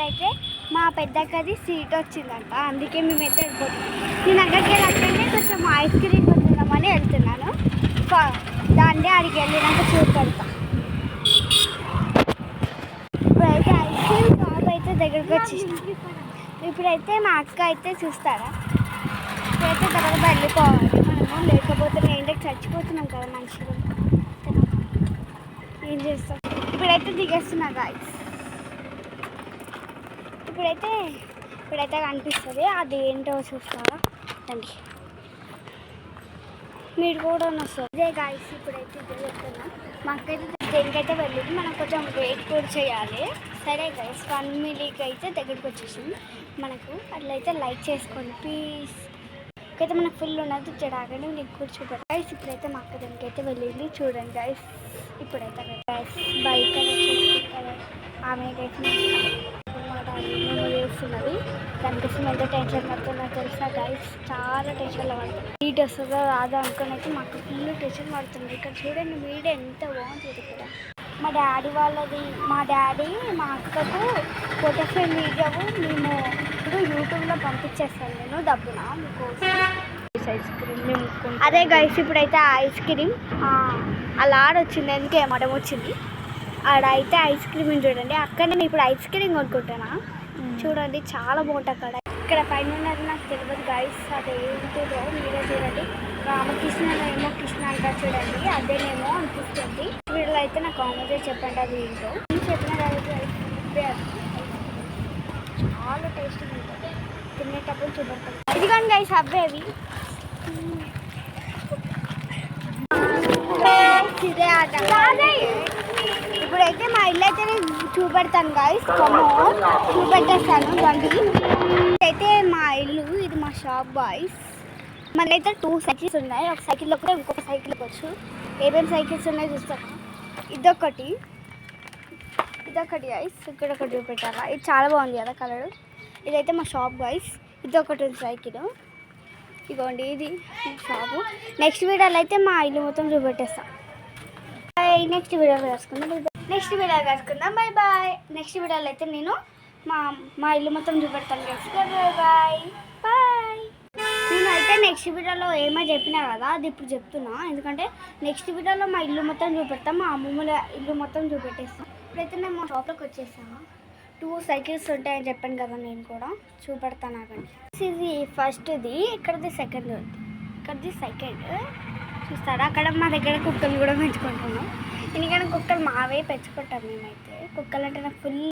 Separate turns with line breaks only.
ఇప్పుడైతే మా పెద్దక్కది సీట్ వచ్చిందంట, అందుకే మేమైతే వెళ్ళిపోతున్నాం. నేను అక్కడికి వెళ్ళాలంటే కొంచెం ఐస్ క్రీమ్ కొనుక్కుందామని వెళ్తున్నాను. దాన్ని అడిగి వెళ్ళినాక చూపెడతా. ఇప్పుడైతే ఐస్ క్రీమ్ షాప్ అయితే దగ్గరకు వచ్చేసి ఇప్పుడైతే మా అక్క అయితే చూస్తారా. ఇప్పుడైతే తర్వాత వెళ్ళిపోవాలి మనము, లేకపోతే నేను చచ్చిపోతున్నాం కదా మనుషులు. ఏం చేస్తాం. ఇప్పుడైతే దిగేస్తున్నా గాయ్స్. ఇప్పుడైతే కనిపిస్తుంది, అది ఏంటో చూస్తారా రండి, మీరు కూడా వస్తారు. అదే గాయ్స్ ఇప్పుడైతే దిగుతున్నాం. మాకైతే దేనికైతే వెళ్ళింది, మనం కొంచెం వెయిట్ కూడా చేయాలి. సరే గైస్ 1 మిలీకి అయితే దగ్గరికి వచ్చేసింది మనకు. అట్లయితే లైక్ చేసుకోండి ప్లీజ్. అయితే మనకు ఫుల్ ఉన్నది చెడాగండి, నీకు కూడా చూపెట్టాలి గైస్. ఇప్పుడైతే మా అక్క దానికైతే వెళ్ళింది చూడండి గైస్. ఇప్పుడైతే గైస్ బైక్ ఆమెకైతే చేస్తున్నది, దానికోసం ఎంత టెన్షన్ పడుతుందో తెలుసా గైస్. చాలా టెన్షన్లో పడుతుంది, హీట్ వస్తుందో రాదో అనుకుని అయితే మాకు ఫుల్ టెన్షన్ పడుతుంది. ఇక్కడ చూడండి వీడియో ఎంత బాగుంటుంది. ఇక్కడ మా డాడీ వాళ్ళది, మా డాడీ మా అక్కకు ఫోటో ఫ్రేమ్ వీడియో మేము ఇప్పుడు యూట్యూబ్లో పంపించేస్తాను నేను డబ్బున మీకోసం. ఐస్ క్రీమ్ అదే గైస్ ఇప్పుడైతే ఐస్ క్రీమ్ అలా ఆడొచ్చింది, ఎందుకు ఏమడం వచ్చింది ఆడ అయితే ఐస్ క్రీమ్ చూడండి. అక్కడ నేను ఇప్పుడు ఐస్ క్రీమ్ కొనుక్కుంటానా చూడండి, చాలా బాగుంటుంది అక్కడ. ఇక్కడ పైన ఉన్నది నాకు తెలియదు గైస్, అది ఏంటిదో మీరే చూడండి. రామకృష్ణ ఏమో కృష్ణ అంటారు చూడండి, అదేనేమో అనిపిస్తుంది. వీళ్ళు అయితే నాకు కామెంట్ చెప్పండి అది ఏంటో. చెప్పిన చాలా టేస్టీ ఉంటుంది, తినేటప్పుడు చూపెడతాను. ఇదిగోండి గైస్ అవ్వేవి ఇదే ఆట. ఇప్పుడైతే మా ఇల్లు అయితే నేను చూపెడతాను గైస్, చూపెట్టేస్తాను బండి. అయితే మా ఇల్లు, ఇది మా షాప్ బాయ్స్. మనైతే 2 సైకిల్స్ ఉన్నాయి, ఒక సైకిల్ ఒకటే ఇంకొక సైకిల్ వచ్చు. ఏమేమి సైకిల్స్ ఉన్నాయి చూస్తాను. ఇదొకటి గైస్, ఇక్కడ ఒకటి చూపెట్టాలా. ఇది చాలా బాగుంది కదా కలర్. ఇదైతే మా షాప్ గైస్. ఇదొకటి ఉంది సైకిల్, ఇదిగోండి ఇది షాపు. నెక్స్ట్ వీడియోలో అయితే మా ఇల్లు మొత్తం చూపెట్టేస్తాం. నెక్స్ట్ వీడియోలో కలుసుకుందాం. Bye bye. నెక్స్ట్ వీడియోలో అయితే నేను మా ఇల్లు మొత్తం చూపెడతాను గైస్. Bye bye. నేనైతే నెక్స్ట్ వీడియోలో ఏమో చెప్పినా కదా, అది ఇప్పుడు చెప్తున్నా. ఎందుకంటే నెక్స్ట్ వీడియోలో మా ఇల్లు మొత్తం చూపెడతాం, మా అమ్మమ్మల ఇల్లు మొత్తం చూపెట్టేస్తాం. ఇప్పుడైతే నేను మా షాప్లోకి వచ్చేసాను. 2 సైకిల్స్ ఉంటాయని చెప్పాను కదా, నేను కూడా చూపెడతాను అక్కడ. ఇది ఫస్ట్ది, ఇక్కడది సెకండ్, ఇక్కడది సెకండ్. చూస్తారా అక్కడ మా దగ్గర కుక్కలు కూడా పెంచుకుంటున్నాం. ఎందుకంటే కుక్కలు మావే పెంచుకుంటాం మేమైతే. కుక్కలు అంటే నాకు ఫుల్